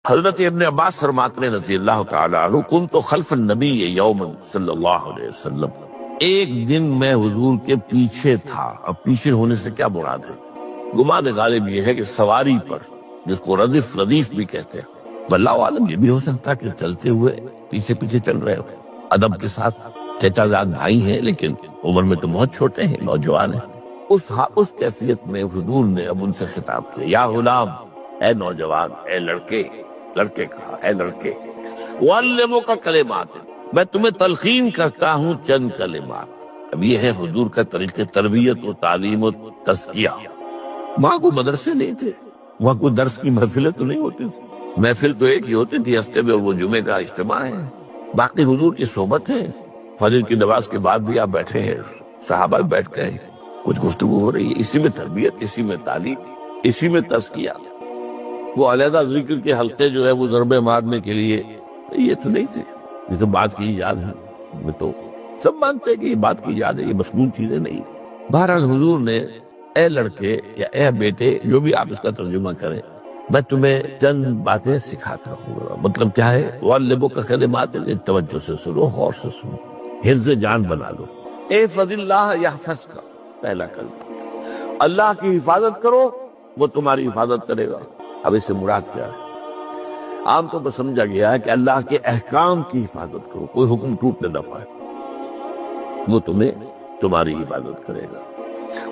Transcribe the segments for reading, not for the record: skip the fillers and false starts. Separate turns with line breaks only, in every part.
حضرت ابن عباس فرماتے ہیں رضی اللہ تعالیٰ عنہ، کنت خلف النبی یوما صلی اللہ علیہ وسلم، ایک دن میں حضور کے پیچھے تھا۔ اب پیچھے ہونے سے کیا مراد ہے؟ گمان غالب یہ ہے کہ سواری پر، جس کو ردیف بھی کہتے ہیں۔ واللہ عالم، یہ بھی ہو سکتا ہے کہ چلتے ہوئے پیچھے پیچھے چل رہے ہو، ادب کے ساتھ۔ چچا زاد بھائی ہیں لیکن عمر میں تو بہت چھوٹے ہیں، نوجوان ہیں۔ اس کیفیت میں حضور نے اب ان سے خطاب کیا، یا غلام، اے نوجوان، اے لڑکے کہا، اے لڑکے، وَعَلِّمُكَ کلمات، میں تمہیں تلقین کرتا ہوں چند کلمات۔ اب یہ ہے حضور کا طریقہ تربیت و تعلیم و تزکیہ۔ وہاں کوئی مدرسے نہیں تھے، وہاں کوئی درس کی محفلیں تو نہیں ہوتی تھی، محفل تو ایک ہی ہوتی تھی ہفتے میں، اور وہ جمعے کا اجتماع ہے۔ باقی حضور کی صحبت ہے، فجر کی نماز کے بعد بھی آپ بیٹھے ہیں، صحابہ بھی بیٹھ گئے، کچھ گفتگو ہو رہی ہے، اسی میں تربیت، اسی میں تعلیم، اسی میں تزکیہ۔ وہ علیحدہ ذکر کے حلقے جو ہے وہ ضربے مارنے کے لیے یہ تو نہیں تھے، یہ تو بات کی ایجاد ہے، میں تو سب مانتے ہیں کہ یہ بات کی ایجاد ہے، یہ مصنوع چیزیں نہیں۔ بہرحال حضور نے اے لڑکے یا اے بیٹے، جو بھی آپ اس کا ترجمہ کریں، میں تمہیں چند باتیں سکھاتا ہوں۔ مطلب کیا ہے؟ وَعَلِّمُكَ کلمات، توجہ سے سنو، غور سے سنو، حفظ جان بنا لو۔ احفظ اللہ یحفظک، پہلا کلمہ، اللہ کی حفاظت کرو، وہ تمہاری حفاظت کرے گا۔ اب اس سے مراد کیا ہے؟ عام طور پر سمجھا گیا ہے کہ اللہ کے احکام کی حفاظت کرو، کوئی حکم ٹوٹنے نہ پائے، وہ تمہاری حفاظت کرے گا۔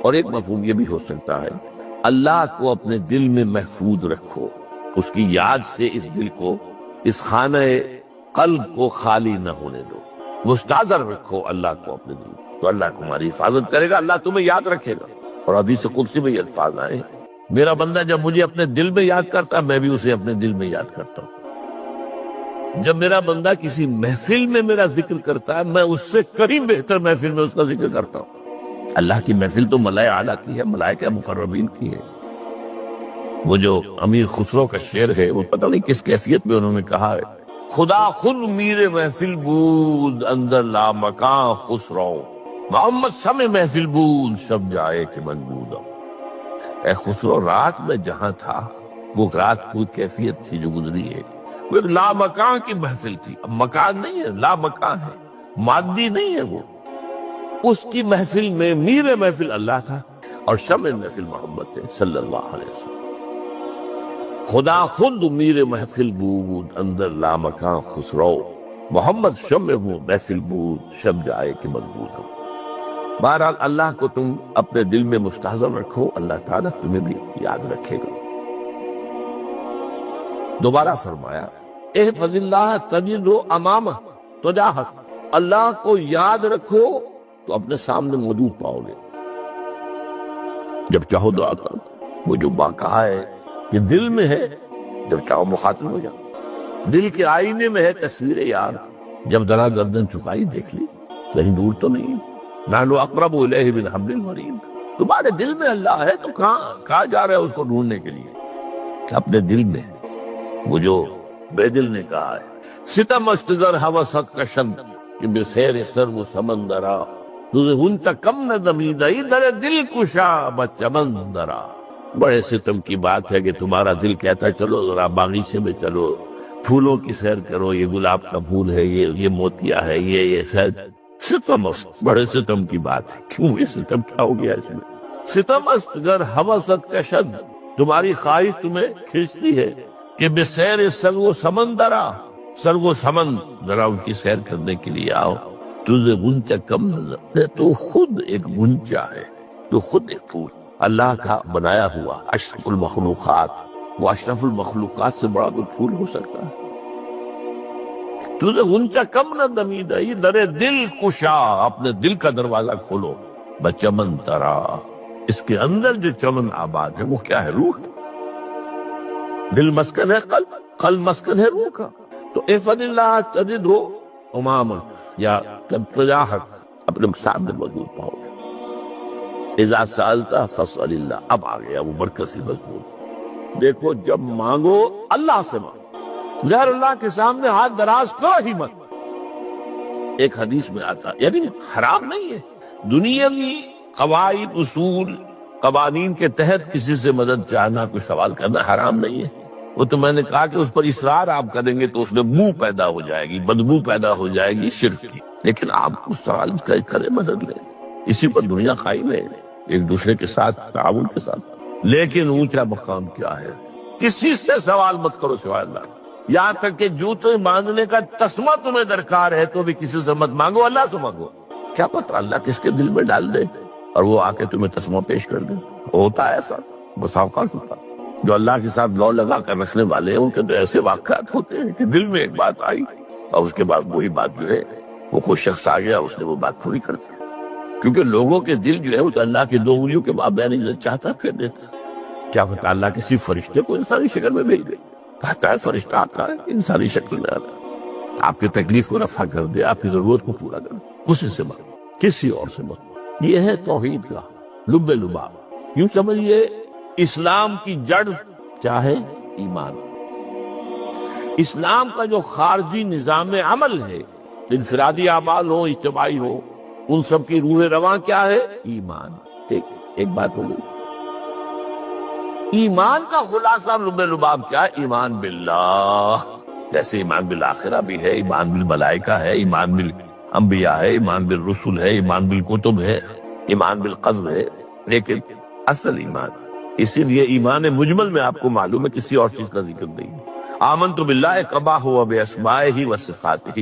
اور ایک مفہوم یہ بھی ہو سکتا ہے، اللہ کو اپنے دل میں محفوظ رکھو، اس کی یاد سے اس دل کو، اس خانہ قلب کو خالی نہ ہونے دو، مستحضر رکھو اللہ کو اپنے دل میں، تو اللہ تمہاری حفاظت کرے گا، اللہ تمہیں یاد رکھے گا۔ اور حدیث قدسی میں یہ الفاظ آئے، میرا بندہ جب مجھے اپنے دل میں یاد کرتا ہے، میں بھی اسے اپنے دل میں یاد کرتا ہوں۔ جب میرا بندہ کسی محفل میں میرا ذکر کرتا ہے، میں اس سے کہیں بہتر محفل میں اس کا ذکر کرتا ہوں۔ اللہ کی محفل تو ملائے اعلیٰ کی ہے، ملائکہ مقربین کی ہے۔ وہ جو امیر خسرو کا شعر ہے، وہ پتہ نہیں کس کیفیت میں انہوں نے کہا ہے، خدا خود میر محفل بود اندر لامکاں خسرو، محمد سم محفل بود شب جائے کہ من بودم۔ اے خسرو، رات میں جہاں تھا، وہ رات کوئی کیفیت تھی جو گزری ہے، وہ لامکان کی محفل تھی۔ اب مکان نہیں ہے، لامکان ہے، مادی نہیں ہے وہ۔ اس کی محفل میں میر محفل اللہ تھا، اور شمع محفل محمد تھے صلی اللہ علیہ وسلم۔ خدا خود میر محفل بود اندر لامکان خسرو، محمد شمع محفل بود شب جائے کہ من بودم۔ بہرحال اللہ کو تم اپنے دل میں مستحضر رکھو، اللہ تعالیٰ تمہیں بھی یاد رکھے گا۔ دوبارہ فرمایا، احفظ اللہ تجدہ امامہ تجاہک، اللہ کو یاد رکھو تو اپنے سامنے موجود پاؤ گے۔ جب چاہو دعا کرو، وہ جو کہا ہے کہ دل میں ہے، جب چاہو مخاطب ہو جاؤ۔ دل کے آئینے میں ہے تصویر یار، جب ذرا گردن چکائی دیکھ لی، کہیں دور تو نہیں۔ نحن اقرب الیہ من حبل الورید، تمہارے دل میں اللہ ہے تو کہاں جا رہے ہو اس کو ڈھونڈنے کے لیے؟ اپنے دل میں۔ وہ جو بے دل نے کہا ہے، ستم استگر حوست کشند کہ بسیر سر و سمندرا، تجھے ہنچ کم نہ دمیدہ در دل کشا بچمندرا۔ بڑے ستم کی بات ہے کہ تمہارا دل کہتا ہے چلو ذرا باغیچے میں چلو، پھولوں کی سیر کرو، یہ گلاب کا پھول ہے، یہ موتیا ہے، یہ شاید ستم است، بڑے ستم کی بات ہے۔ کیوں یہ ستم کیا ہو گیا اس میں؟ ستم است گر حوست کشد، تمہاری خواہش تمہیں کھینچتی ہے کہ بسیر سر و سمندرا، سر و سمند، ذرا ان کی سیر کرنے کے لیے آؤ۔ تجھے غنچہ کم نظر، تو خود ایک غنچہ ہے، تو خود ایک پھول، اللہ کا بنایا ہوا اشرف المخلوقات۔ وہ اشرف المخلوقات سے بڑا کوئی پھول ہو سکتا ہے؟ تجھے غنچہ کم نہ دمیدہ در دل کشا، اپنے دل کا دروازہ کھولو، بچمن ترا، اس کے اندر جو چمن آباد ہے وہ کیا ہے؟ روح۔ دل مسکن ہے قلب، قلب مسکن ہے روح کا۔ تو احفظ اللہ تجدہ امامہ، یا تجاہک، اپنے سامنے موجود پاؤ گے۔ اذا سألت فاسأل اللہ، اب آ گیا وہ مرکزی مضمون۔ دیکھو، جب مانگو اللہ سے مانگو، غیر اللہ کے سامنے ہاتھ دراز کرو ہی مت۔ ایک حدیث میں آتا، یعنی حرام نہیں ہے، دنیاوی قواعد، اصول، قوانین کے تحت کسی سے مدد چاہنا، کوئی سوال کرنا حرام نہیں ہے، وہ تو میں نے کہا کہ اس پر اصرار آپ کریں گے تو اس میں بو پیدا ہو جائے گی، بدبو پیدا ہو جائے گی شرک کی، لیکن آپ اس سوال کریں، مدد لیں، اسی پر دنیا قائم ہے، ایک دوسرے کے ساتھ تعاون کے ساتھ۔ لیکن اونچا مقام کیا ہے؟ کسی سے سوال مت کرو سوائے اللہ، یہاں تک کہ جوتے باندھنے کا تسمہ تمہیں درکار ہے تو بھی کسی سے مت مانگو، اللہ سے مانگو۔ کیا پتہ اللہ کس کے دل میں ڈال دے اور وہ آ کے تمہیں تسمہ پیش کر دے۔ ہوتا ہے ایسا، بس اوقات ہوتا ہے۔ جو اللہ کے ساتھ لو لگا کر رکھنے والے ہیں ان کے تو ایسے واقعات ہوتے ہیں کہ دل میں ایک بات آئی اور اس کے بعد وہی بات جو ہے وہ کوئی شخص آ گیا، اس نے وہ بات پوری کر دی، کیونکہ لوگوں کے دل جو ہے وہ تو اللہ کی دو انگلیوں کے مابین چاہتا پھر دیتا۔ کیا پتہ اللہ کسی فرشتے کو انسانی شکل میں بھیج دے، کہتا ہے فرشتہ آتا ہے انسانی شکل میں آتا ہے، آپ کی تکلیف کو رفع کر دے، آپ کی ضرورت کو پورا کر دے، اسی سے مانگو، کسی اور سے مانگو۔ یہ ہے توحید کا لب لباب۔ یوں سمجھیے اسلام کی جڑ کیا ہے؟ ایمان۔ اسلام کا جو خارجی نظام عمل ہے، انفرادی اعمال ہو اجتماعی ہو، ان سب کی روح رواں کیا ہے؟ ایمان۔ ایک بات ہو گئی۔ ایمان کا خلاصہ لب لباب کیا ہے؟ ایمان باللہ، جیسے ایمان بالآخرہ بھی ہے، ایمان بالملائکہ ہے، ایمان بالانبیاء ہے، ایمان بالرسل ہے، ایمان بالکتب ہے، ایمان بالقدر ہے، لیکن اصل ایمان، اسی لیے ایمان مجمل میں آپ کو معلوم ہے کسی اور چیز کا ذکر نہیں۔ آمنت باللہ کما ہوا باسمائہ وصفاتہ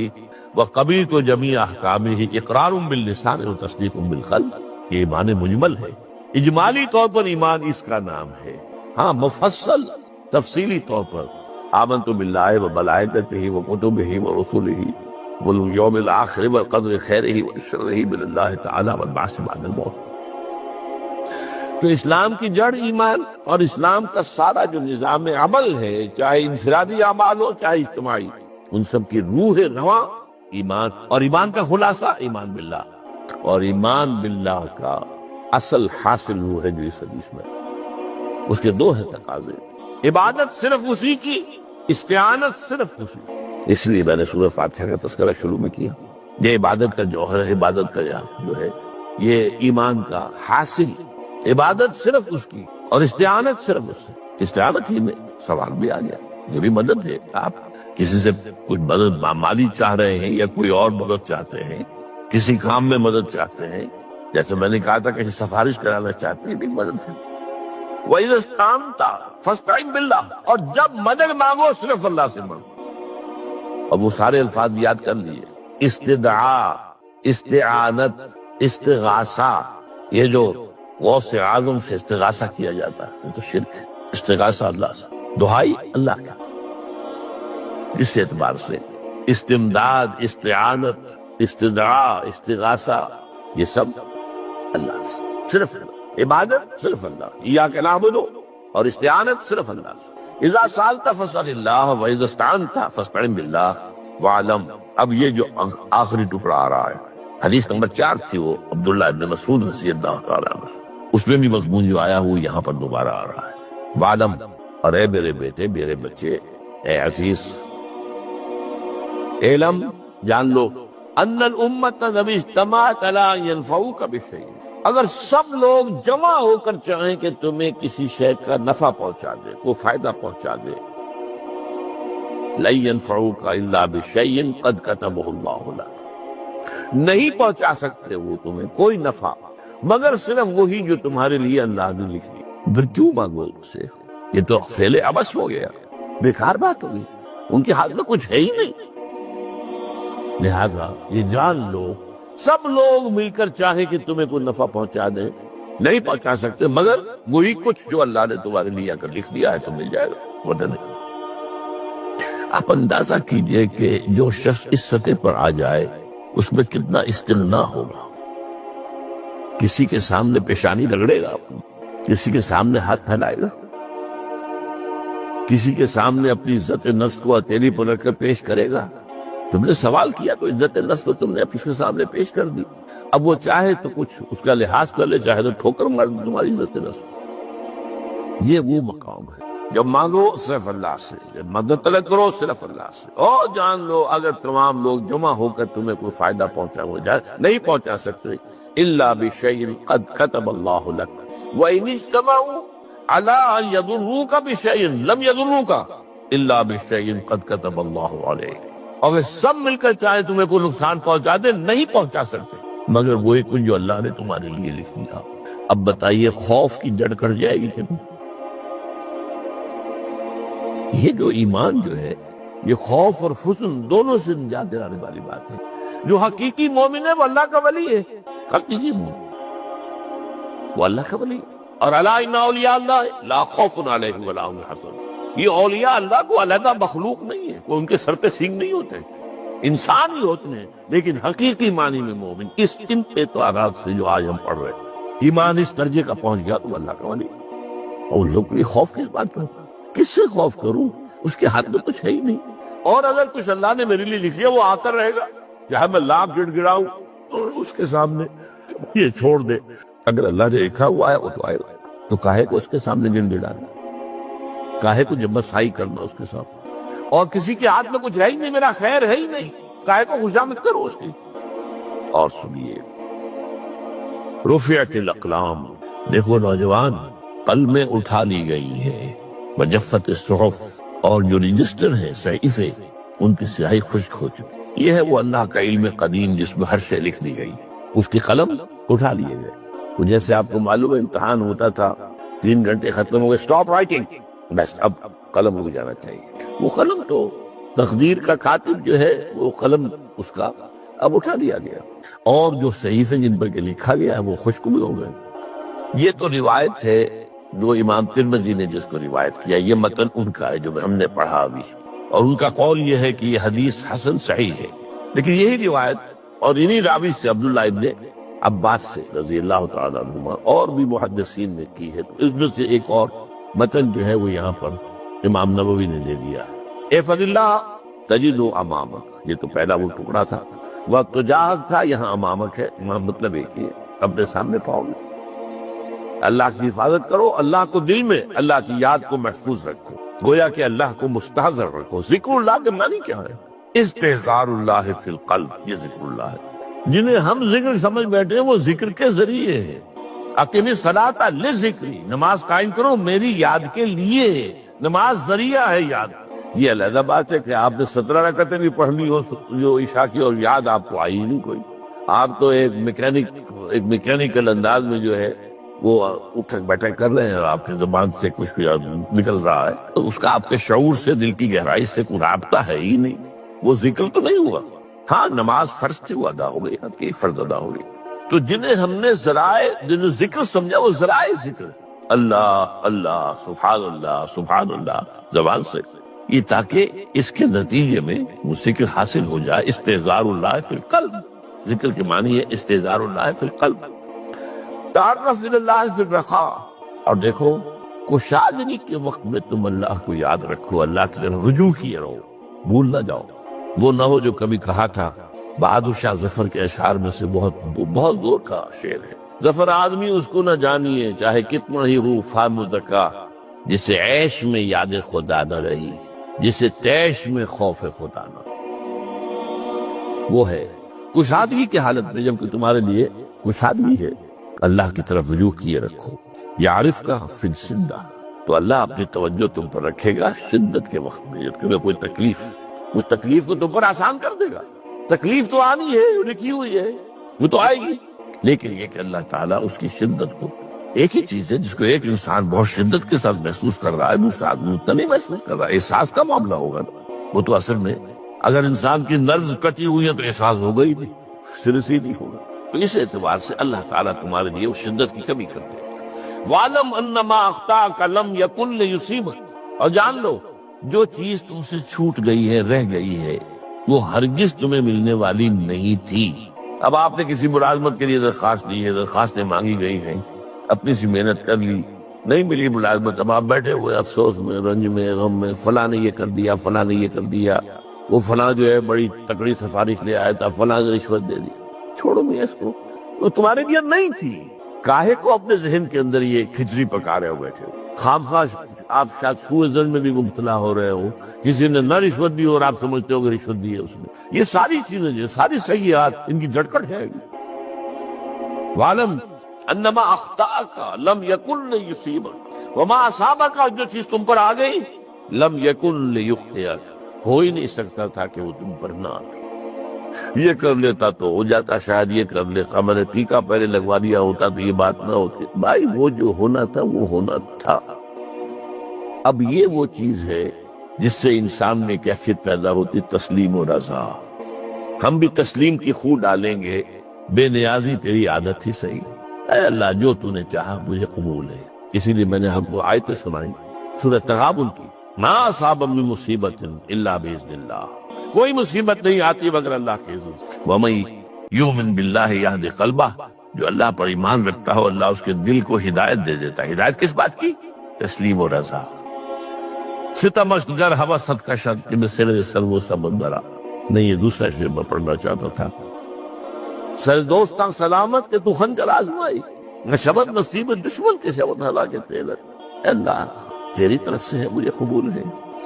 وقبلت جمیع احکامہ اقرار باللسان وتصدیق بالقلب۔ یہ ایمان مجمل ہے، اجمالی طور پر ایمان اس کا نام ہے، ہاں مفصل تفصیلی طور پر آمنت باللہ وملائکتہ وکتبہ ورسلہ والیوم الآخر والقدر خیرہ وشرہ من اللہ تعالی والبعث بعد الموت۔ تو اسلام کی جڑ ایمان، اور اسلام کا سارا جو نظام عمل ہے، چاہے انفرادی اعمال ہو چاہے اجتماعی، ان سب کی روح رواں ایمان، اور ایمان کا خلاصہ ایمان باللہ، اور ایمان باللہ کا اصل حاصل وہ ہے جو اس حدیث میں، اس کے دو ہے تقاضے، عبادت صرف اسی کی، استعانت صرف اسی کی۔ اس لیے میں نے سورہ فاتحہ کا تذکرہ شروع میں کیا، یہ عبادت کا جوہر ہے، عبادت کا جو ہے یہ ایمان کا حاصل، عبادت صرف اس کی اور استعانت صرف اس سے۔ استعانت ہی میں سوال بھی آ گیا، یہ بھی مدد ہے، آپ کسی سے کچھ مدد مالی چاہ رہے ہیں یا کوئی اور مدد چاہتے ہیں، کسی کام میں مدد چاہتے ہیں، جیسے میں نے کہا تھا کہ سفارش کرانا چاہتے ہیں، بھی مدد ہے۔ وَإِذَا اسْتَعَنْتَ فَاسْتَعِنْ بِاللَّهِ، اور جب مدد مانگو صرف اللہ سے مانگو۔ اور وہ سارے الفاظ یاد کر لیے، استدعاء، استعانت، استغاثہ، یہ جو غوث اعظم سے استغاثہ کیا جاتا ہے یہ تو شرک ہے، استغاثہ اللہ سے، دعائی اللہ کا۔ اس اعتبار سے استمداد، استعانت، استدعاء، استغاثہ، یہ سب اللہ سے، صرف اللہ، عبادت صرف اللہ، ایاک نعبد، اور استعانت صرف اللہ سے۔ اذا سالت فاسأل اللہ واذا استعنت فاستعن باللہ واعلم۔ اب یہ جو آخری ٹکڑا آ رہا ہے، حدیث نمبر 4 تھی، وہ عبداللہ ابن مسعود رضی اللہ تعالیٰ عنہ، اس میں بھی مضمون جو آیا وہ یہاں پر دوبارہ آ رہا ہے۔ وعلم، اور اے میرے بیٹے، میرے بچے، اے عزیز، علم، جان لو، ان الامت نبی اجتماعت علی ان ینفعوک بشیء، اگر سب لوگ جمع ہو کر چاہیں کہ تمہیں کسی شے کا نفع پہنچا دے، کوئی فائدہ پہنچا دے، لن ینفعوک الا بشیء قد کتبہ اللہ لک، نہیں پہنچا سکتے وہ تمہیں کوئی نفع مگر صرف وہی جو تمہارے لیے اللہ نے لکھ دی۔ پھر کیوں مانگو اس سے؟ یہ تو فعل عبث ہو گیا، بیکار بات ہوگی، ان کے ہاتھ میں کچھ ہے ہی نہیں۔ لہذا یہ جان لو، سب لوگ مل کر چاہے کہ تمہیں کوئی نفع پہنچا دیں، نہیں پہنچا سکتے مگر وہی کچھ جو اللہ نے تمہارے لیے کر لکھ دیا ہے تو مل جائے گا، ورنہ نہیں۔ آپ اندازہ کیجئے کہ جو شخص اس سطح پر آ جائے اس میں کتنا استغنا ہوگا، کسی کے سامنے پیشانی رگڑے گا، کسی کے سامنے ہاتھ پھیلائے گا، کسی کے سامنے اپنی عزت نفس کو ہتھیلی پر رکھ کر پیش کرے گا۔ تم نے سوال کیا تو عزت نفس کو تم نے اس کے سامنے پیش کر دی، اب وہ چاہے تو کچھ اس کا لحاظ کر لے، چاہے تو ٹھوکر مار دے تمہاری عزت نفس کو۔ یہ وہ مقام ہے جب مانگو صرف اللہ سے، جب مدد طلب کرو صرف اللہ سے، اور جان لو اگر تمام لوگ جمع ہو کر تمہیں کوئی فائدہ پہنچا ہو جائے، نہیں پہنچا سکتے، الا بشیء قد کتب اللہ لک وان اجتمعوا علی ان یضروک بشیء لم یضروک الا بشیء قد کتب اللہ علیہ، اور وہ سب مل کر چاہے تمہیں کوئی نقصان پہنچا دے نہیں پہنچا سکتے مگر وہی کچھ جو اللہ نے تمہارے لیے لکھ دیا۔ اب بتائیے خوف کی جڑ کٹ جائے گی کہ نہیں؟ یہ جو ایمان جو ہے یہ خوف اور حسن دونوں سے نجات دلانے والی بات ہے۔ جو حقیقی مومن ہے وہ اللہ کا ولی ہے، حقیقی مومن وہ اللہ کا ولی ہے۔ اور الا ان اولیاء اللہ لا خوف علیہم ولا هم يحزنون، یہ اولیاء اللہ کو علیحدہ مخلوق نہیں ہے، کوئی ان کے سر پہ سینگ نہیں ہوتے، انسان ہی ہوتے ہیں، لیکن حقیقی معنی میں مومن اس ان پہ تو آغاز سے جو آج ہم پڑھ رہے ہیں ایمان اس درجے کا پہنچ گیا تو اللہ کا ولی۔ اور لوگ کے لیے خوف کس بات کا؟ کس سے خوف کروں؟ اس کے ہاتھ میں کچھ ہے ہی نہیں، اور اگر کچھ اللہ نے میرے لیے لکھ دیا وہ آتا رہے گا، چاہے میں لاکھ گڑ گڑاؤں اور اس کے سامنے یہ چھوڑ دے، اگر اللہ نے لکھا وہ آیا وہ تو آئے گا، تو کاہے کو اس کے سامنے گڑ گڑانا، کاہے کو جمسائی کرنا اس کے سامنے، اور کسی کے ہاتھ میں کچھ ہے ہی نہیں، میرا خیر ہے ہی نہیں، کاہے کو خوشامد کرو اس کی۔ اور سنیے رفعت الاقلام، دیکھو نوجوان قلمیں اٹھا لی گئی ہے، وجفت الصحف، اور جو رجسٹر ہیں صحیفے ان کی سیاہی خشک ہو چکی، یہ ہے وہ اللہ کا علم قدیم جس میں ہر شے لکھ دی گئی، اس کی قلم اٹھا لیے گئے۔ تو جیسے آپ کو معلوم ہے امتحان ہوتا تھا 3 گھنٹے ختم ہو گئے، اسٹاپ رائٹنگ، بس اب قلم رک جانا چاہیے، وہ قلم تو تقدیر کا کاتب جو ہے وہ قلم اس کا اب اٹھا دیا گیا، اور جو صحیفے جن پر کہ لکھا گیا ہے وہ خشک بھی ہو گئے۔ یہ تو روایت ہے جو امام ترمذی نے جس کو روایت کیا، یہ متن ان کا ہے جو ہم نے پڑھا ابھی، اور ان کا قول یہ ہے کہ یہ حدیث حسن صحیح ہے، لیکن یہی روایت اور انہی راوی سے عبداللہ ابن عباس سے رضی اللہ تعالیٰ عنہما اور بھی محدثین نے کی ہے، تو اس میں سے ایک اور متن جو ہے وہ یہاں پر امام نووی نے دے دیا ہے۔ احفظ اللہ تجد امامک، یہ تو پہلا وہ ٹکڑا تھا، وقت جاہک تھا، یہاں امامک ہے، مطلب ایک ہی ہے، اپنے سامنے پاؤ گے۔ اللہ کی حفاظت کرو، اللہ کو دل میں، اللہ کی یاد کو محفوظ رکھو، گویا کہ اللہ کو مستحضر رکھو۔ ذکر اللہ کے معنی کیا ہے؟ استحضار اللہ فی القلب، یہ ذکر اللہ ہے۔ جنہیں ہم ذکر سمجھ بیٹھے ہیں وہ ذکر کے ذریعے ہے۔ اقیم الصلاۃ لذکری، نماز قائم کرو میری یاد کے لیے، نماز ذریعہ ہے یاد۔ یہ علیحدہ بات ہے کہ آپ نے 17 رکعتیں بھی پڑھنی ہو جو عشاء کی، اور یاد آپ کو آئی نہیں کوئی، آپ تو ایک میکینیکل انداز میں جو ہے وہ اٹھک بیٹھک کر رہے ہیں، اور آپ کی زبان سے کچھ نکل رہا ہے، تو اس کا آپ کے شعور سے، دل کی گہرائی سے کوئی رابطہ ہے ہی نہیں، وہ ذکر تو نہیں ہوا۔ ہاں نماز فرض تھی وہ ادا ہو گئی، کہ فرض ادا ہو گئی۔ تو جنہیں ہم نے جنہیں ذکر سمجھا وہ ذرائع ذکر، اللہ اللہ سبحان اللہ زبان سے، یہ تاکہ اس کے نتیجے میں وہ ذکر حاصل ہو جائے۔ استحضار اللہ فی القلب، ذکر کے معنی ہے استحضار اللہ فی القلب۔ تعرف الی اللہ فی الرخاء، اور دیکھو کشادگی کے وقت میں تم اللہ کو یاد رکھو، اللہ کی طرف رجوع کیے رہو، بھول نہ جاؤ۔ وہ نہ ہو جو کبھی کہا تھا، بہادر شاہ ظفر کے اشعار میں سے بہت زور کا شعر ہے، ظفر آدمی اس کو نہ جانیے چاہے کتنا ہی ہو فام زکا، جسے عیش میں یاد خدا نہ رہی، جسے تیش میں خوف خدا نہ۔ وہ ہے کشادگی کی حالت میں، جبکہ تمہارے لیے کشادگی ہے، اللہ کی طرف رجوع کیے رکھو۔ یعرف کا فی الشدہ، تو اللہ اپنی توجہ تم پر رکھے گا شدت کے وقت میں، جب تمہیں کوئی تکلیف، اس تکلیف کو تم پر آسان کر دے گا۔ تکلیف تو آنی ہے، لکھی ہوئی ہے، وہ تو آئے گی، لیکن یہ کہ اللہ تعالیٰ اس کی شدت کو، ایک ہی چیز ہے جس کو ایک انسان بہت شدت کے ساتھ محسوس کر رہا ہے، دوسرا آدمی اتنا نہیں محسوس کر رہا ہے، احساس کا معاملہ ہوگا نا۔ وہ تو اصل میں اگر انسان کی نرز کٹی ہوئی ہے تو احساس ہوگا ہی نہیں، سر سے نہیں ہوگا۔ تو اس اعتبار سے اللہ تعالیٰ تمہارے لیے اس شدت کی کمی کر دے۔ وَعْلَمْ أَنَّمَا أَخْطَأَكَ لَمْ يَكُنْ لِيُصِيبَكَ، اور جان لو جو چیز تم سے چھوٹ گئی ہے، رہ گئی ہے، وہ ہرگز تمہیں ملنے والی نہیں تھی۔ اب آپ نے کسی ملازمت کے لیے درخواست دی ہے، درخواستیں مانگی گئی ہیں، اپنی سی محنت کر لی، نہیں ملی ملازمت، اب آپ بیٹھے ہوئے افسوس میں، رنج میں، غم میں، فلاں نے یہ کر دیا، فلاں نے یہ کر دیا، وہ فلاں جو ہے بڑی تکڑی سفارش لے آیا تھا، فلاں نے رشوت دے دی۔ چھوڑو میں اس کو، وہ تمہارے لیے نہیں تھی۔ کاہے کو اپنے ذہن کے اندر یہ کھچڑی پکا رہے ہو بیٹھے ہو؟ خامخواہ آپ شاید سوء ظن میں بھی مبتلا ہو رہے ہو، کسی نے نہ رشوت دی اور آپ سمجھتے ہو کہ رشوت دی ہے اس نے۔ یہ ساری چیزیں جو ساری سیئات، ان کی جڑکٹ ہے۔ وَعْلَمْ أَنَّمَا أَخْطَأَكَ لَمْ يَكُنْ لِيُصِيبَكَ وَمَا أَصَابَكَ، جو چیز تم پر آ گئی لم یکن لیخطئک، ہو ہی نہیں سکتا تھا کہ وہ تم پر نہ آتی، یہ کر لیتا تو ہو جاتا، شاید یہ کر لیتا، میں نے ٹیکا پہلے لگوا دیا ہوتا تو یہ بات نہ ہوتی۔ بھائی وہ جو ہونا تھا وہ ہونا تھا۔ اب یہ وہ چیز ہے جس سے انسان میں کیفیت پیدا ہوتی، تسلیم و رضا۔ ہم بھی تسلیم کی خو ڈالیں گے، بے نیازی تیری عادت ہی صحیح، اے اللہ جو تو نے چاہا مجھے قبول ہے۔ اسی لیے میں نے ہم کو آیتیں سنائی سورہ تغابن کی، ما اصاب من مصیبت الا باذن اللہ، کوئی مصیبت نہیں آتی مگر اللہ کے اذن سے۔ وَمَن یؤمن باللہ یہد قلبہ، جو اللہ پر ایمان رکھتا ہو اللہ اس کے دل کو ہدایت دے دیتا ہے۔ ہدایت کس بات کی؟ تسلیم و رضا۔ ستمش گر حوست کا شر کہ میں سر سلو سمندرا، نہیں یہ دوسرا شعر میں پڑھنا چاہتا تھا۔ سر دوستاں سلامت کہ تو خنجر آزمائی، نہ شبت نصیب دشمن کے شبت ہلا کے تیلت۔ اللہ تیری طرف سے ہے، مجھے قبول ہے،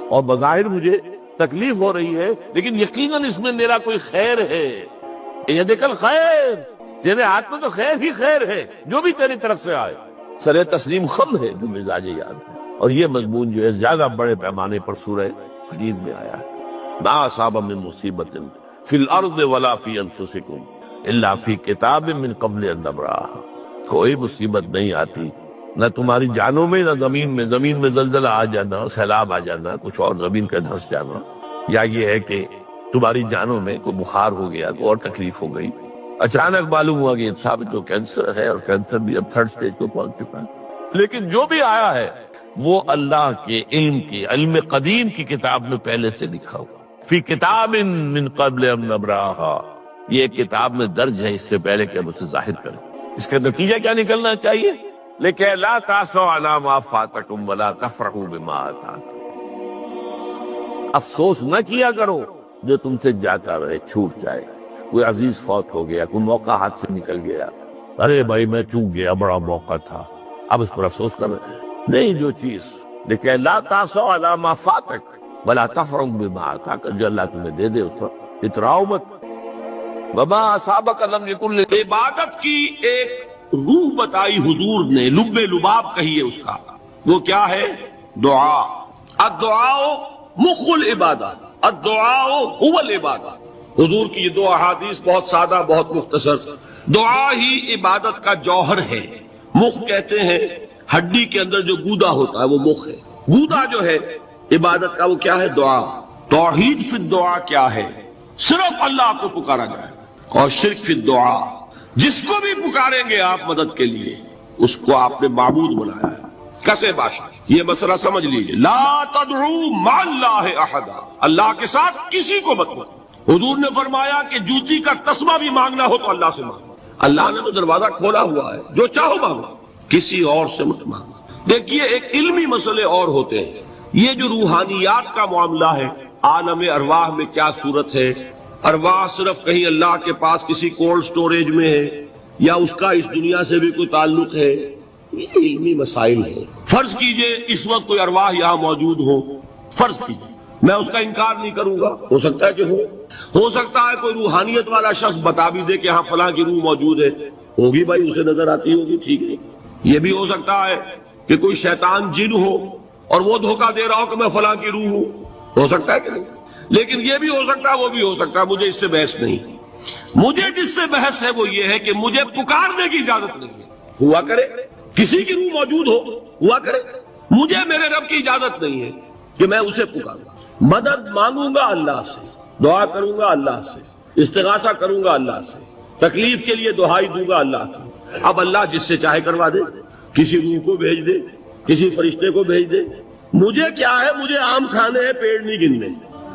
اور بظاہر مجھے تکلیف ہو رہی ہے لیکن یقیناً اس میں میرا کوئی خیر ہے۔ یہ دیکھل خیر، تیرے ہاتھ میں تو خیر ہی خیر ہے جو بھی تیری طرف سے آئے۔ سر تسلیم خم ہے جو مزاج یاد ہے، اور یہ مضمون جو ہے زیادہ بڑے پیمانے پر سورہ حدید میں آیا ہے۔ ما اصاب من مصیبت فی الارض ولا فی انفسکم الا فی کتاب من قبل ان نبرأها، کوئی مصیبت نہیں آتی نہ تمہاری جانوں میں نہ زمین میں، زمین میں زلزلہ آ جانا، سیلاب آ جانا، کچھ اور زمین کا دھنس جانا، یا یہ ہے کہ تمہاری جانوں میں کوئی بخار ہو گیا، کوئی اور تکلیف ہو گئی، اچانک معلوم ہوا کہ ثابت تو کینسر ہے، اور کینسر بھی اب 3rd سٹیج کو پہنچ چکا ہے، لیکن جو بھی آیا ہے وہ اللہ کے علم قدیم کی کتاب میں پہلے سے لکھا ہوا، فی کتاب من قبل ان نبرأها، یہ کتاب میں درج ہے اس سے پہلے کہ ہم اسے ظاہر کریں۔ اس کا نتیجہ کیا نکلنا چاہیے؟ لیکن لا تاسوا علی ما فاتکم ولا تفرحوا بما آتاکم، افسوس نہ کیا کرو جو تم سے جاتا رہے، چھوٹ جائے، کوئی عزیز فوت ہو گیا، کوئی موقع ہاتھ سے نکل گیا، ارے بھائی میں چوک گیا، بڑا موقع تھا، اب اس پر افسوس کر رہے نہیں، جو چیز لیکن لا تاسوا علی ما فاتک ولا تفرحوا بما آتاک، جو اللہ تمہیں دے دے اس پر اتراؤ مت۔ وما اصابک لم یکن، عبادت کی ایک روح بتائی حضور نے، لب لباب کہیے اس کا، وہ کیا ہے؟ دعا۔ الدعاء مخ العبادہ، الدعاء هو العبادہ۔ حضور کی یہ 2 احادیث بہت سادہ، بہت مختصر۔ دعا ہی عبادت کا جوہر ہے۔ مخ کہتے ہیں ہڈی کے اندر جو گودا ہوتا ہے وہ مخ ہے، گودا جو ہے عبادت کا وہ کیا ہے؟ دعا۔ توحید فی الدعا کیا ہے؟ صرف اللہ کو پکارا جائے، اور شرک فی الدعا، جس کو بھی پکاریں گے آپ مدد کے لیے اس کو آپ نے معبود بنایا ہے۔ کسے باشا یہ مسئلہ سمجھ لیجئے، لا تدعو مع اللہ احدا، اللہ کے ساتھ کسی کو مت مانگو۔ حضور نے فرمایا کہ جوتی کا تسمہ بھی مانگنا ہو تو اللہ سے مانگو، اللہ نے تو دروازہ کھولا ہوا ہے، جو چاہو مانگو، کسی اور سے مت مانگو۔ دیکھیے ایک علمی مسئلے اور ہوتے ہیں، یہ جو روحانیات کا معاملہ ہے، عالم ارواح میں کیا صورت ہے، ارواح صرف کہیں اللہ کے پاس کسی کولڈ سٹوریج میں ہے یا اس کا اس دنیا سے بھی کوئی تعلق ہے، یہ علمی مسائل ہے۔ فرض کیجئے اس وقت کوئی ارواح یہاں موجود ہو، فرض کیجئے، میں اس کا انکار نہیں کروں گا، ہو سکتا ہے کہ ہو سکتا ہے کوئی روحانیت والا شخص بتا بھی دے کہ ہاں فلاں کی روح موجود ہے، ہوگی بھائی، اسے نظر آتی ہوگی، ٹھیک ہے۔ یہ بھی ہو سکتا ہے کہ کوئی شیطان جن ہو اور وہ دھوکہ دے رہا ہو کہ میں فلاں کی روح ہوں، ہو سکتا ہے کہ نہیں؟ لیکن یہ بھی ہو سکتا ہے، وہ بھی ہو سکتا ہے، مجھے اس سے بحث نہیں۔ مجھے جس سے بحث ہے وہ یہ ہے کہ مجھے پکارنے کی اجازت نہیں ہے، ہوا کرے کسی کی روح موجود ہو، ہوا کرے، مجھے میرے رب کی اجازت نہیں ہے کہ میں اسے پکاروں۔ مدد مانگوں گا اللہ سے، دعا کروں گا اللہ سے، استغاثہ کروں گا اللہ سے، تکلیف کے لیے دہائی دوں گا اللہ کی۔ اب اللہ جس سے چاہے کروا دے، کسی روح کو بھیج دے، کسی فرشتے کو بھیج دے، مجھے کیا ہے؟ مجھے آم کھانے ہیں، پیڑ نہیں گننے۔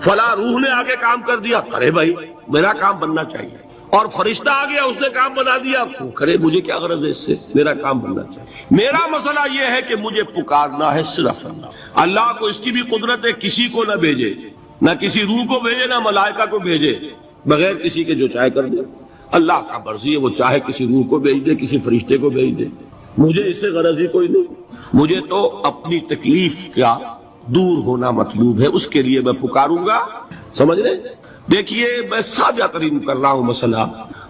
فلاں روح نے آگے کام کر دیا، کرے بھائی، میرا کام بننا چاہیے، اور فرشتہ آ گیا اس نے کام بنا دیا، کرے، مجھے کیا غرض ہے اس سے، میرا کام بننا چاہیے۔ میرا مسئلہ یہ ہے کہ مجھے پکارنا ہے صرف اللہ۔ اللہ کو اس کی بھی قدرت ہے کسی کو نہ بھیجے، نہ کسی روح کو بھیجے، نہ ملائکہ کو بھیجے، بغیر کسی کے جو چاہے کر دے۔ اللہ کا مرضی ہے، وہ چاہے کسی روح کو بھیج دے، کسی فرشتے کو بھیج دے، مجھے اس سے غرض ہی کوئی نہیں۔ مجھے تو اپنی تکلیف کا دور ہونا مطلوب ہے، اس کے لیے میں پکاروں گا، سمجھ رہے؟ دیکھیے میں سادہ ترین کر رہا ہوں مسئلہ،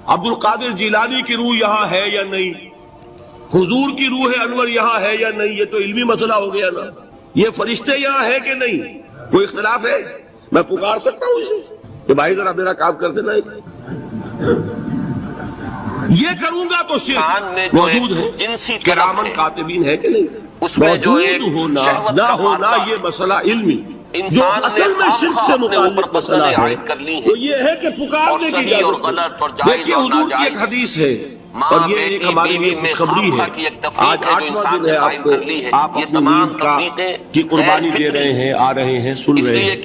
عبد القادر جیلانی کی روح یہاں ہے یا نہیں، حضور کی روح انور یہاں ہے یا نہیں، یہ تو علمی مسئلہ ہو گیا نا۔
یہ فرشتے یہاں ہے کہ نہیں؟ کوئی اختلاف ہے؟ میں پکار سکتا ہوں اسے کہ بھائی ذرا میرا کام کر دینا. یہ کروں گا تو شرک موجود ہے. کرامن کاتبین ہے کہ نہیں؟ موجود ہونا نہ ہونا یہ مسئلہ علمی. جو اصل میں شرک سے متعلق مسئلہ ہے تو یہ ہے کہ پکارنے کی اجازت. دیکھیے حضور کی ایک حدیث ہے اور یہ ایک ہمارے لیے خوشخبری ہے. آج 8واں دن ہے آپ کو، آپ اپنی نیند کی قربانی دے رہے ہیں، آ رہے ہیں، سن رہے ہیں.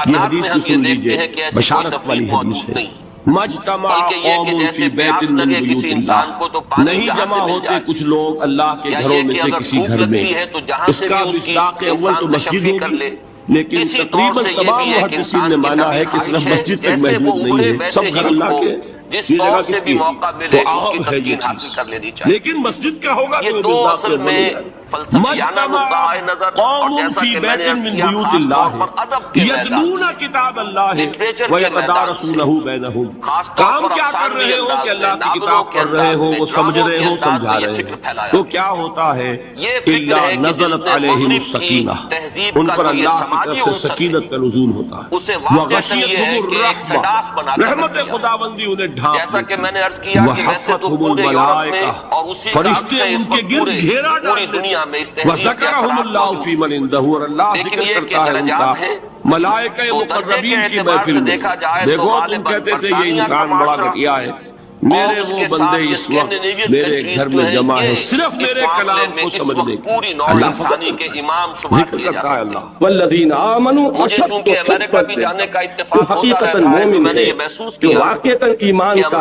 یہ حدیث بھی سن لیجئے، بشارت والی حدیث ہے. مجتمع قوم فی بیت من بیوت اللہ، نہیں جمع ہوتے کچھ لوگ اللہ کے گھروں میں سے کسی گھر میں. اس کا مصداق اول تو مسجد ہوگی، لیکن تقریباً تمام محدثین نے مانا ہے کہ صرف مسجد تک محدود نہیں ہے، سب گھر اللہ کے. یہ جگہ کس کی تو عام ہے یہ چیز، لیکن مسجد کیا ہوگا تو مصداق اول ہوگا. مجتمع قوم فی بیت من بیوت اللہ یتلون کتاب اللہ ویتدارسونہ بینہم. کام کیا کر رہے ہو کہ اللہ کی کتاب پڑھ رہے ہو، وہ سمجھ رہے ہو، سمجھا رہے ہو. تو کیا ہوتا ہے؟ الا نزلت علیہم السکینہ، ان پر اللہ کی طرف سے سکینت کا نزول ہوتا ہے. وغشیتہم الرحمہ، رحمت خداوندی انہیں ڈھانپ لیتی. وحفتہم الملائکہ، فرشتے ان کے گرد گھیرا ڈالتے ہیں. وَذَكَرَهُمُ اللَّهُ فِي مَنْ عِنْدَهُ، اور اللہ ذکر کرتا ہے ان کا ملائکہ مقربین کی محفل میں. دیکھو تم کہتے تھے یہ انسان بڑا گھٹیا ہے، میرے وہ بندے اس وقت میرے گھر میں جمع ہیں صرف میرے کلام کو سمجھنے کے. اللہ فقط ذکر کرتا ہے اللہ. والذین آمنوا اشد حبا للہ، جو حقیقتاً مومن ہے، جو واقعتاً ایمان کا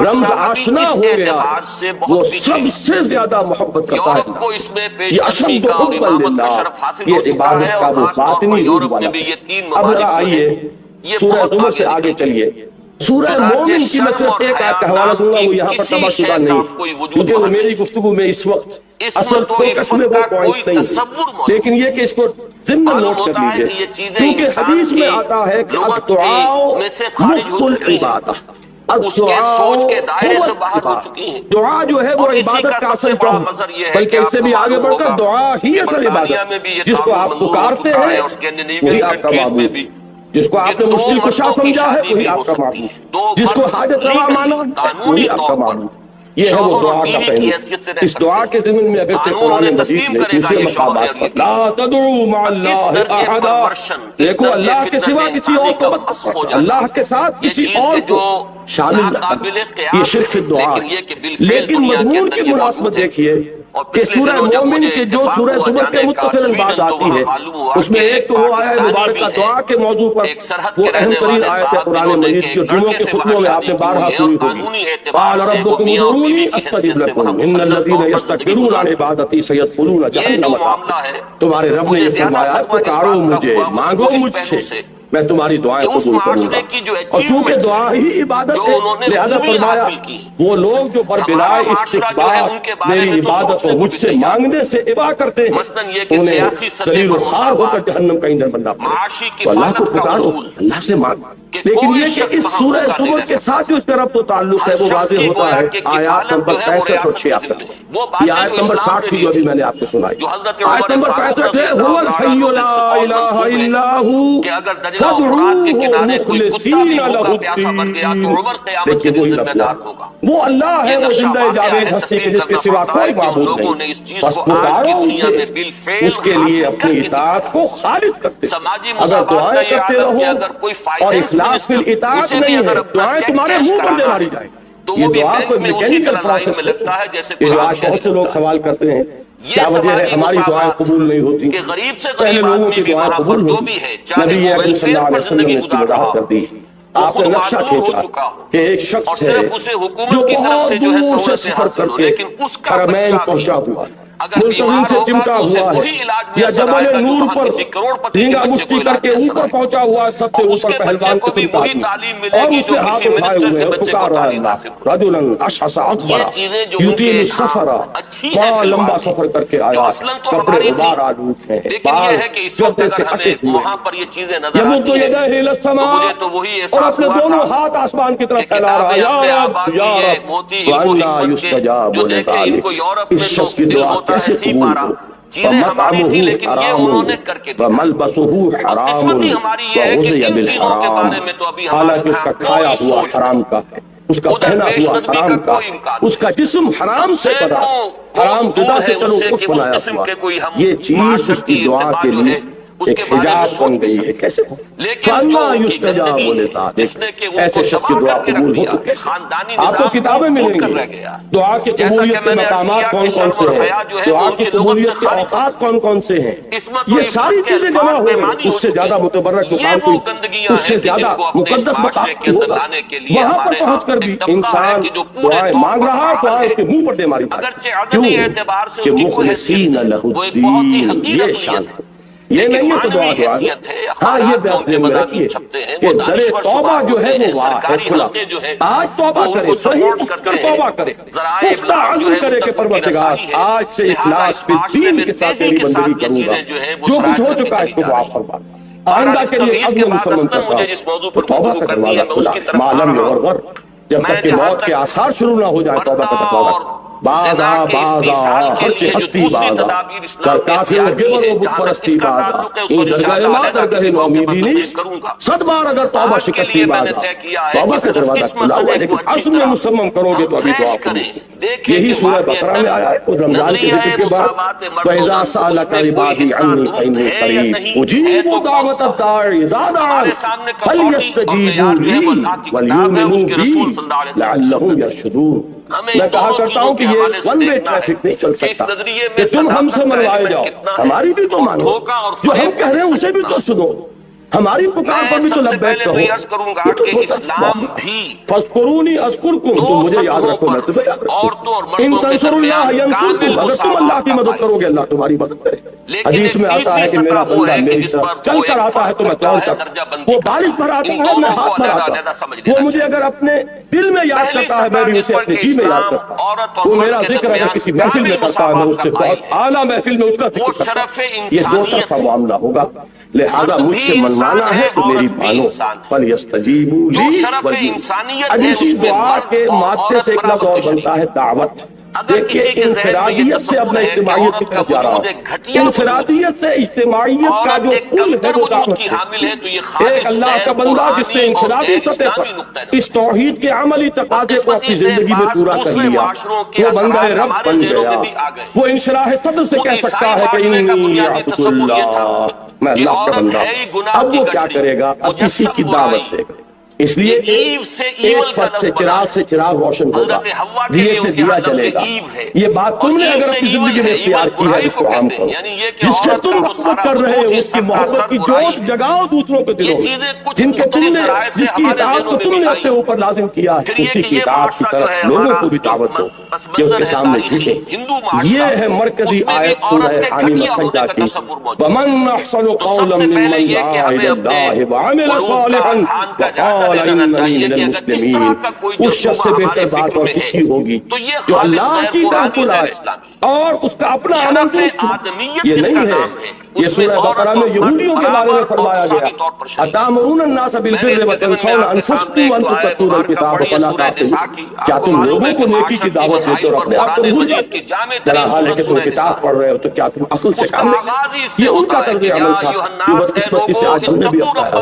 رمز آشنا ہو گیا، وہ سب سے زیادہ محبت کرتا ہے اللہ. یہ اشد حبا للہ، یہ عبادت کا وہ باطنی روح والا. اب ذرا آئیے سورہ زمر سے آگے چلیے. سورہ مومن کی میں صرف ایک آیت کا حوالہ دوں گا، وہ یہاں پر تباہ شدہ نہیں، کیونکہ وہ میری گفتگو میں اس وقت اصل فوکس میں وہ پوائنٹ نہیں ہے، لیکن یہ کہ اس کو ضمن نوٹ کر لیجئے. کیونکہ حدیث میں آتا ہے کہ الدعاء مخ العبادہ، دعا جو ہے وہ عبادت کا اصل جوہر، بلکہ اس سے بھی آگے بڑھ کر دعا ہی اصل عبادت. جس کو آپ پکارتے ہیں وہی آپ کا معبود، جس کو آپ نے مشکل کشا سمجھا ہے وہی آپ کا معبود، جس کو حاجت روا مانا ہے وہی آپ کا معبود. یہ ہے وہ دعا کا پہلو. اس دعا کے ضمن میں اگرچہ قرآن مجید میں دوسرے مقامات پر لا تدعوا مع اللہ احدا، دیکھو اللہ کے سوا کسی اور کو مت پکارو، اللہ کے ساتھ کسی اور کو شامل نہ کرو، یہ شرک دعا ہے. لیکن مضمون کی مناسبت دیکھیے کہ سورہ مومن کے جو سورہ زمر کے متصل بات آتی ہے، اس میں ایک تو وہ آیت مبارکہ دعا کے موضوع پر، وہ اہم ترین آیت ہے قرآن مجید کی، جمعوں کے خطبوں میں آپ نے بارہا سنی ہوگی. قال ربکم ادعونی استجب لکم ان الذین یستکبرون عن عبادتی سیدخلون جہنم داخرین. تمہارے رب نے یہ فرمایا پکارو مجھے، مانگو مجھ سے، میں تمہاری دعائیں قبول کروں گا. اور چونکہ دعا ہی عبادت ہے لہذا فرمایا وہ لوگ جو بربلائے استکبار میری عبادت کو مجھ سے مانگنے سے ابا کرتے ہیں انہیں ذلیل و خوار ہو کر جہنم کا ایندھن بننا پڑے. تو اللہ کو پکارو، اللہ سے مانگو. لیکن یہ کہ اس سورہ زمر کے ساتھ جو اس کا ربط و تعلق ہے وہ واضح ہوتا ہے آیات نمبر 65 اور 66 میں. یہ آیت نمبر 60 تھی جو ابھی میں نے آپ کو سنائی. آیت نمبر 65 ہے هو الحی لا الہ الا هو دیکھیے وہی لفظ وہ اللہ ہے، وہ زندہ جاوید ہستی کے جس کے سوا کوئی معبود نہیں. بس پکارو اسے، اس کے لیے اپنی اطاعت کو خالص کرتے. اگر دعائیں کرتے رہو اور اخلاص فی الاطاعت نہیں ہے، دعائیں تمہارے منہ پر دے ماری جائیں. یہ دعا کوئی میکینیکل پروسیس ہے. یہ آج بہت سے لوگ سوال کرتے ہیں کیا وجہ ہے ہماری دعائیں قبول نہیں ہوتی؟ پہلے لوگوں کی دعائیں قبول ہوتی، نبی اکرم صلی اللہ علیہ وسلم نے اس کی وضاحت کر دی. آپ نے نقشہ کھینچا کہ ایک شخص ہے جو بہت دور سے سفر کر کے حرمین پہنچا ہوا، ملتزم سے چمٹا ہوا ہے، یا جبل نور پر ڈھینگا مشتی کر کے اوپر پہنچا ہوا ہے، سب سے اوپر پہلوان قسم کا اور اس نے ہاتھ اٹھائے ہوئے ہیں، پکار رہا ہے اللہ رجلا اشعث اکبر یطیل السفر، بہت لمبا سفر کر کے آیا، کپڑے غبار آلود ہیں، بال جلدے سے اٹے ہوئے، یمد یدیہ الی السماء، اور اپنے دونوں ہاتھ آسمان کی طرف پھیلا رہا ہے، یا رب یا رب وانا یستجاب لذلک. اس شخص کی دعا کیسے قبول ہو؟ چیزیں ہماری تھی لیکن یہ انہوں نے کر کے
وملبسہ حرام
قسمتی ہماری یہ ہے کہ ان چیزوں کے بارے میں تو ابھی
حالانکہ اس کا کھایا ہوا حرام کا ہے، اس کا پہنا ہوا حرام کا، اس کا جسم حرام سے بنا، حرام غذا سے تلوث بنایا ہوا، یہ چیز اس کی دعا کے لیے ایک حجاب بن گئی ہے۔ کیسے ایسے شخص کی دعا قبول ہو تو کیسے؟ آپ کو کتابیں ملیں گی دعا کی قبولیت کے مقامات کون کون سے ہیں، دعا کی قبولیت کے اوقات کون کون سے ہیں، یہ ساری چیزیں جمع ہو گئی۔ اس سے زیادہ متبرک مقام کوئی، اس سے زیادہ مقدس مقام کوئی ہوگا؟ وہاں پر پہنچ کر بھی انسان دعائیں مانگ رہا ہے، دعائیں کے منہ پر دے ماری کیوں کہ مخلصین لہ الدین، یہ شان ہے، یہ نہیں ہے تو دعا دعا ہاں یہ بات میں رکھیے کہ در توبہ جو ہے وہ وہاں ہے کھلا۔ آج توبہ کرے، صحیح اٹھ کر توبہ کرے، پختہ عزم کرے کہ پروردگار آج سے اخلاص فی الدین کے ساتھ تیری بندگی کروں گا، جو کچھ ہو چکا ہے اس کو معاف فرما، آئندہ کے لیے عزم مسلم کرتا ہوں تو توبہ کا دروازہ کھلا ہے، معلوم یغرغر، جب تک کہ موت کے آثار شروع نہ ہو جائے توبہ کا دروازہ بازا ہرچ ہستی بازا کر کافر گبر و بت پرستی بازا این درگاہ ما درگاہ نومیدی نیست، 100 بار اگر توبہ شکستی بازا، توبہ کا دروازہ کھلا ہوا ہے لیکن عزم میں مصمم کرو گے تو ابھی دعا کرو۔ یہی سورہ بقرہ میں آیا ہے اور رمضان کے ذکر کے بعد وَإِذَا سَأَلَكَ عِبَادِي عَنِّي فَإِنِّي قَرِيبٌ أُجِيبُ دَعْوَةَ الدَّاعِ إِذَا دَعَانِ فَلْيَسْتَجِيبُوا لِي وَلْيُؤْمِنُوا بِي لَعَلَّهُمْ يَرْشُدُونَ۔ میں کہا کرتا ہوں کہ یہ ون وے ٹریفک نہیں چل سکتا کہ تم ہم سے منوائے جاؤ، ہماری بھی تو مانو، جو ہم کہہ رہے ہیں اسے بھی تو سنو، ہماری پکار پر بھی تو لبیک کہو۔ فَاذْكُرُونِي أَذْكُرْكُمْ، تم مجھے یاد رکھو میں تمہیں یاد رکھوں۔ إِن تَنْصُرُوا اللَّهَ يَنْصُرْكُمْ، اگر تم اللہ کی مدد کرو گے اللہ تمہاری مدد کرے۔ حدیث میں آتا ہے کہ میرا بندہ میری طرف چل کر آتا ہے تو میں دوڑ کرتا ہوں، وہ بارش بھر آتا ہے میں ہاتھ بھر آتا ہوں، وہ مجھے اگر اپنے دل میں یاد کرتا ہے میں بھی اسے اپنے جی میں یاد کرتا ہوں، وہ میرا ذکر اگر کسی محفل میں کرتا ہے میں اس سے بہت اعلیٰ محفل میں اس کا ذکر کرتا ہوں۔ یہ دو طرفہ معاملہ ہوگا، لہذا مجھ سے منوانا ہے تو میری مانو، فَلْيَسْتَجِيبُوا لِي وَلْيُؤْمِنُوا۔ اب اسی دعا کے مادے سے ایک لفظ اور بنتا ہے دعوت۔ دیکھیے انفرادیت سے اب میں اجتماعیت کی طرف جا رہا ہوں، انفرادیت سے اجتماعیت کا جو پل ہے وہ دعوت ہے۔ ایک اللہ کا بندہ جس نے انفرادی سطح پر اس توحید کے عملی تقاضے کو اپنی زندگی میں پورا کر لیا، وہ بندہ رب بن گیا، وہ انشراح صدر سے کہہ سکتا ہے کہ انی عبد اللہ، میں اللہ کا بندہ ہوں۔ اب وہ کیا کرے گا؟ اب کسی کی دعوت دے گا۔ اس لیے ایک فرد سے چراغ سے چراغ روشن ہوگا، دیے سے دیا جلے گا۔ یہ بات تم نے اگر اپنی زندگی میں اختیار کی ہے اس کو عام کرو، جس سے تم محبت کر رہے ہو اس کی محبت کی جوش جگاؤ دوسروں کے دلوں میں، جن کے تم نے جس کی اطاعت کو تم نے اپنے اوپر لازم کیا ہے اسی کی اطاعت کی طرف لوگوں کو بھی دعوت دو کہ اس کے سامنے جھکیں۔ یہ ہے مرکزی آیت سورہ حامیم السجدہ کی، وَمَنْ أَحْسَنُ قَوْلًا مِّمَّنْ دَعَا إِلَى اللَّهِ وَعَمِلَ صَالِحًا وَقَالَ إِنَّنِي مِنَ الْمُسْلِمِينَ۔ اس شخص سے بہتر بات اور کس کی ہوگی جو اللہ کی طرف بلائے اور اس کا اپنا عمل درست ہو۔ یہ نہیں ہے، یہ سورہ بقرہ میں یہودیوں کے بارے میں فرمایا گیا، أَتَأْمُرُونَ النَّاسَ بِالْبِرِّ وَتَنْسَوْنَ أَنفُسَكُمْ وَأَنْتُمْ تَتْلُونَ الْكِتَابَ أَفَلَا تَعْقِلُونَ۔ کیا تم لوگوں کو نیکی کی دعوت دیتے اور اپنے آپ کو بھول جاتے ہو؟ بلا حال ہے کہ تم کتاب پڑھ رہے ہو تو کیا تم عقل سے کام نہیں؟ یہ ان کا طرز عمل تھا جو بدقسمتی سے آج ہم نے بھی اپنایا۔